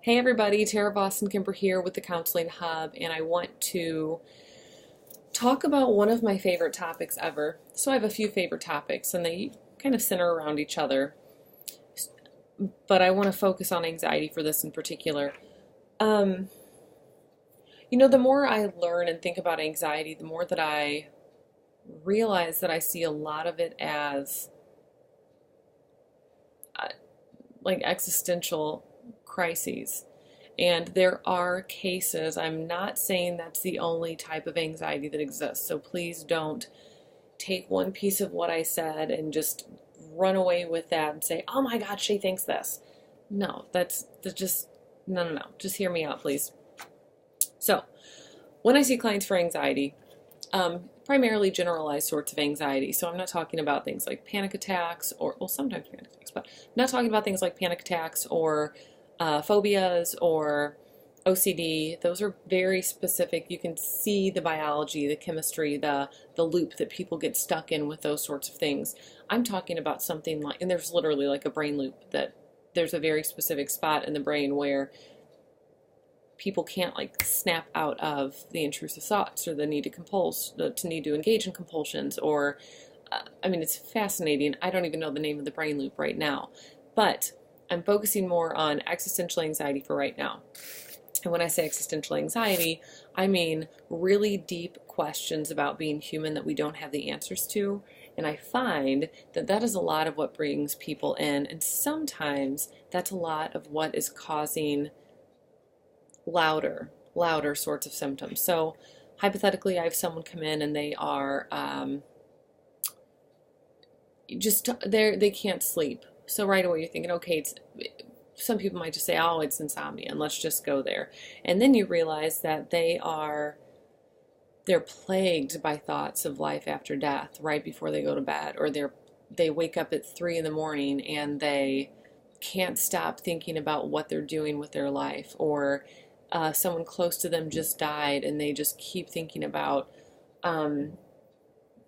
Hey everybody, Tara Boston Kimber here with the Counseling Hub, and I want to talk about one of my favorite topics ever. So I have a few favorite topics, and they kind of center around each other, but I want to focus on anxiety for this in particular. Um, the more I learn and think about anxiety, the more that I realize that I see a lot of it as uh, like existential crises. And there are cases, I'm not saying that's the only type of anxiety that exists. So please don't take one piece of what I said and just run away with that and say, oh my God, she thinks this. No, that's just, no. Just hear me out, please. So when I see clients for anxiety, primarily generalized sorts of anxiety. So I'm not talking about things like panic attacks or, well, sometimes panic attacks, but I'm not talking about things like panic attacks or phobias or OCD. Those are very specific. You can see the biology, the chemistry, the loop that people get stuck in with those sorts of things. I'm talking about something like, and there's literally like a brain loop that there's a very specific spot in the brain where people can't like snap out of the intrusive thoughts or the need to compulse, to need to engage in compulsions, or it's fascinating. I don't even know the name of the brain loop right now, but I'm focusing more on existential anxiety for right now. And when I say existential anxiety, I mean really deep questions about being human that we don't have the answers to. And I find that that is a lot of what brings people in. And sometimes that's a lot of what is causing louder sorts of symptoms. So hypothetically, I have someone come in and they are they can't sleep. So right away you're thinking, okay, some people might just say, oh, it's insomnia, and let's just go there. And then you realize that they're plagued by thoughts of life after death right before they go to bed, or they wake up at 3 in the morning and they can't stop thinking about what they're doing with their life, or someone close to them just died and they just keep thinking about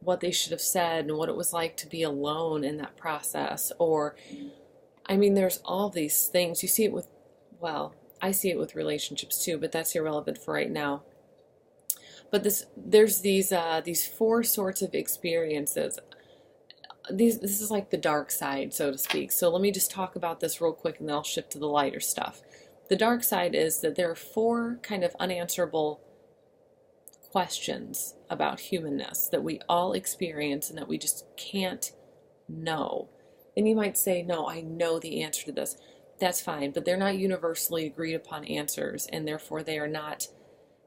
what they should have said and what it was like to be alone in that process. Or, there's all these things. You see it with, well, I see it with relationships too, but that's irrelevant for right now. But there's these four sorts of experiences. This is like the dark side, so to speak. So let me just talk about this real quick and then I'll shift to the lighter stuff. The dark side is that there are four kind of unanswerable questions about humanness that we all experience and that we just can't know. And you might say, no, I know the answer to this. That's fine, but they're not universally agreed upon answers, and therefore they are not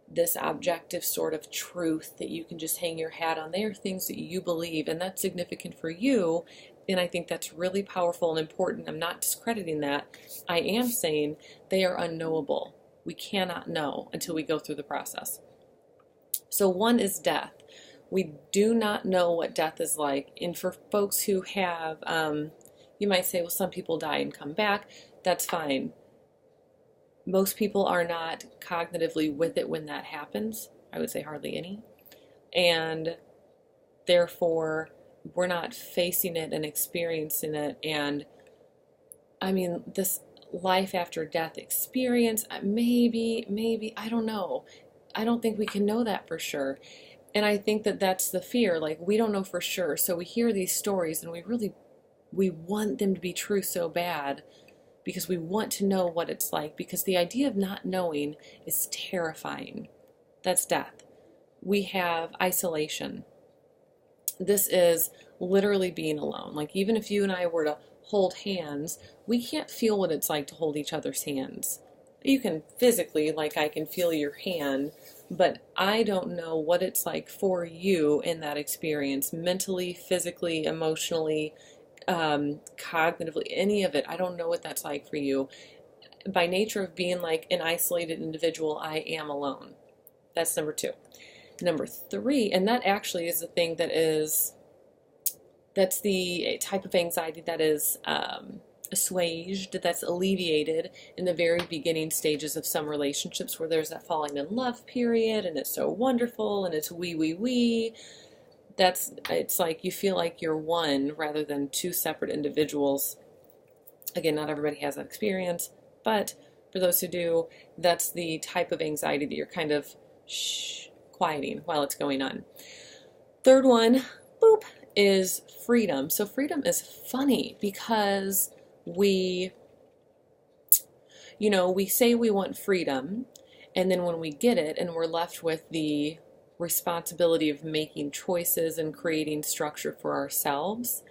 this objective sort of truth that you can just hang your hat on. They are things that you believe, and that's significant for you, and I think that's really powerful and important. I'm not discrediting that. I am saying they are unknowable. We cannot know until we go through the process. So one is death. We do not know what death is like. And for folks who have, you might say, well, some people die and come back. That's fine. Most people are not cognitively with it when that happens. I would say hardly any. And therefore, we're not facing it and experiencing it. And this life after death experience, maybe, I don't know. I don't think we can know that for sure. And I think that that's the fear. Like, we don't know for sure. So we hear these stories and we want them to be true so bad because we want to know what it's like, because the idea of not knowing is terrifying. That's death. We have isolation. This is literally being alone. Like, even if you and I were to hold hands, we can't feel what it's like to hold each other's hands. You can physically, like I can feel your hand, but I don't know what it's like for you in that experience, mentally, physically, emotionally, cognitively, any of it. I don't know what that's like for you. By nature of being like an isolated individual, I am alone. That's number 2. Number 3, and that actually is the thing that's the type of anxiety that is assuaged, that's alleviated in the very beginning stages of some relationships where there's that falling in love period and it's so wonderful and it's we. It's like you feel like you're one rather than two separate individuals. Again, not everybody has that experience, but For those who do, that's the type of anxiety that you're kind of quieting while it's going on. Third one, boop, is freedom. So freedom is funny because we say we want freedom, and then when we get it and we're left with the responsibility of making choices and creating structure for ourselves,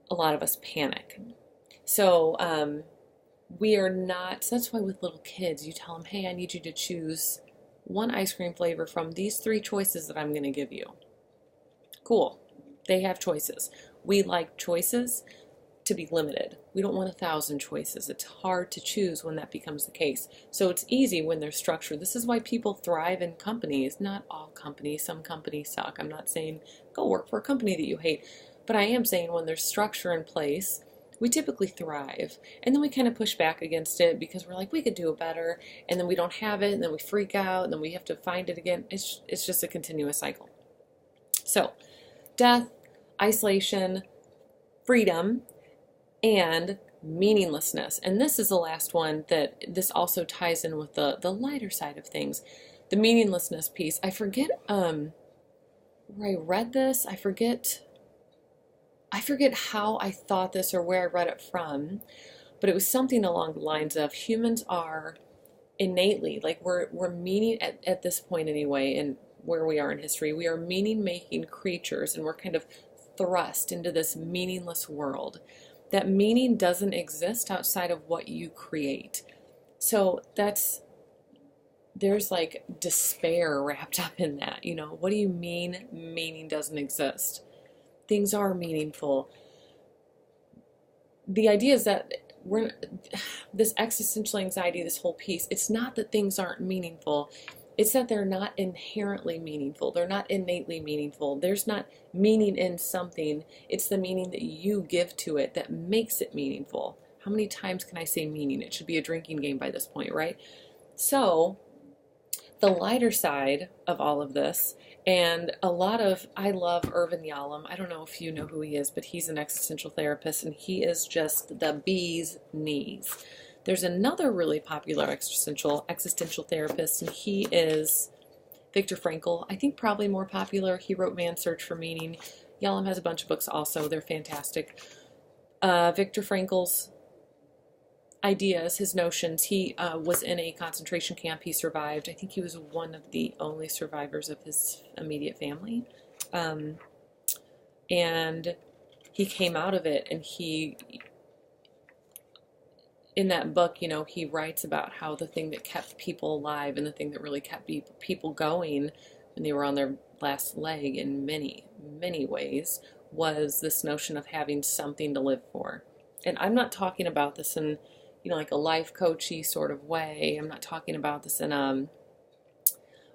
a lot of us panic. So we are not, so that's why with little kids, you tell them, hey, I need you to choose one ice cream flavor from these 3 choices that I'm going to give you. Cool. They have choices. We like choices to be limited. We don't want 1,000 choices. It's hard to choose when that becomes the case. So it's easy when there's structure. This is why people thrive in companies. Not all companies. Some companies suck. I'm not saying go work for a company that you hate. But I am saying when there's structure in place, we typically thrive. And then we kind of push back against it because we're like, we could do it better. And then we don't have it. And then we freak out. And then we have to find it again. It's just a continuous cycle. So death, isolation, freedom, and meaninglessness. And this is the last one that this also ties in with the lighter side of things. The meaninglessness piece. I forget where I read this. I forget how I thought this or where I read it from, but it was something along the lines of humans are innately, like we're meaning at this point anyway, and where we are in history, we are meaning-making creatures, and we're kind of thrust into this meaningless world. That meaning doesn't exist outside of what you create. So there's like despair wrapped up in that. What do you mean meaning doesn't exist? Things are meaningful. The idea is that this existential anxiety, this whole piece, it's not that things aren't meaningful. It's that they're not inherently meaningful. They're not innately meaningful. There's not meaning in something. It's the meaning that you give to it that makes it meaningful. How many times can I say meaning? It should be a drinking game by this point, right? So the lighter side of all of this, and I love Irvin Yalom. I don't know if you know who he is, but he's an existential therapist, and he is just the bee's knees. There's another really popular existential therapist, and he is Viktor Frankl. I think probably more popular. He wrote Man's Search for Meaning. Yalom has a bunch of books also. They're fantastic. Viktor Frankl's ideas, his notions, he was in a concentration camp. He survived. I think he was one of the only survivors of his immediate family. And he came out of it, and in that book, he writes about how the thing that kept people alive and the thing that really kept people going when they were on their last leg in many, many ways was this notion of having something to live for. And I'm not talking about this in, like a life coachy sort of way. I'm not talking about this in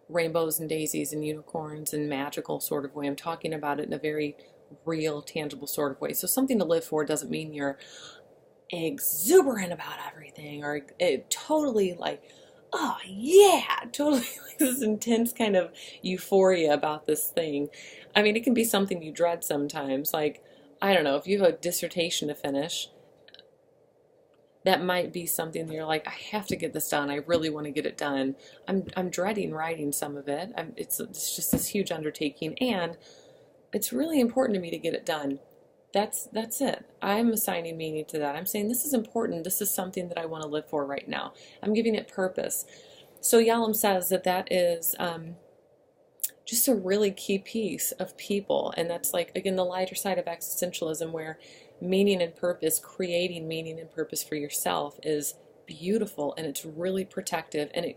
rainbows and daisies and unicorns and magical sort of way. I'm talking about it in a very real, tangible sort of way. So something to live for doesn't mean you're exuberant about everything or totally like, oh yeah, totally like this intense kind of euphoria about this thing. I mean, it can be something you dread sometimes. Like, I don't know, if you have a dissertation to finish, that might be something that you're like, I have to get this done. I really want to get it done. I'm dreading writing some of it. It's just this huge undertaking, and it's really important to me to get it done. That's it. I'm assigning meaning to that. I'm saying this is important. This is something that I want to live for right now. I'm giving it purpose. So Yalom says that is just a really key piece of people. And that's like, again, the lighter side of existentialism, where meaning and purpose, creating meaning and purpose for yourself is beautiful, and it's really protective, and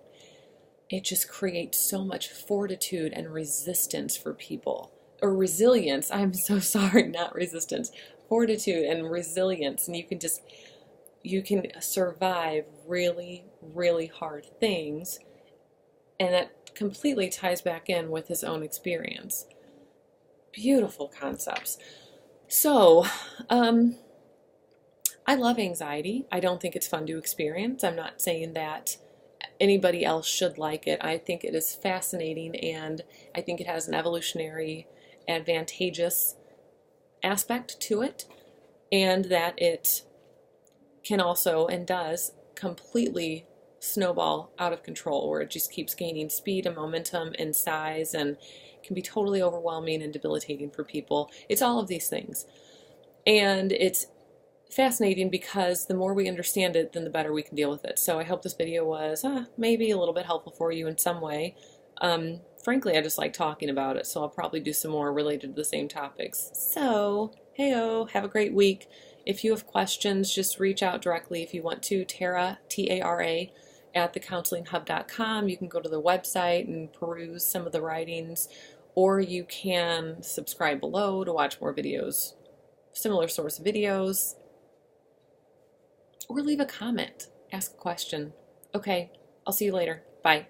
it just creates so much fortitude and resistance for people. Or resilience. I'm so sorry, not resistance. Fortitude and resilience. And you can survive really, really hard things. And that completely ties back in with his own experience. Beautiful concepts. So, I love anxiety. I don't think it's fun to experience. I'm not saying that anybody else should like it. I think it is fascinating, and I think it has an evolutionary advantageous aspect to it, and that it can also and does completely snowball out of control, where it just keeps gaining speed and momentum and size and can be totally overwhelming and debilitating for people. It's all of these things. And it's fascinating because the more we understand it, then the better we can deal with it. So I hope this video was maybe a little bit helpful for you in some way. Frankly, I just like talking about it, so I'll probably do some more related to the same topics. So, heyo, have a great week. If you have questions, just reach out directly if you want to. Tara, T-A-R-A, at thecounselinghub.com. You can go to the website and peruse some of the writings, or you can subscribe below to watch more videos, similar source videos, or leave a comment, ask a question. Okay, I'll see you later. Bye.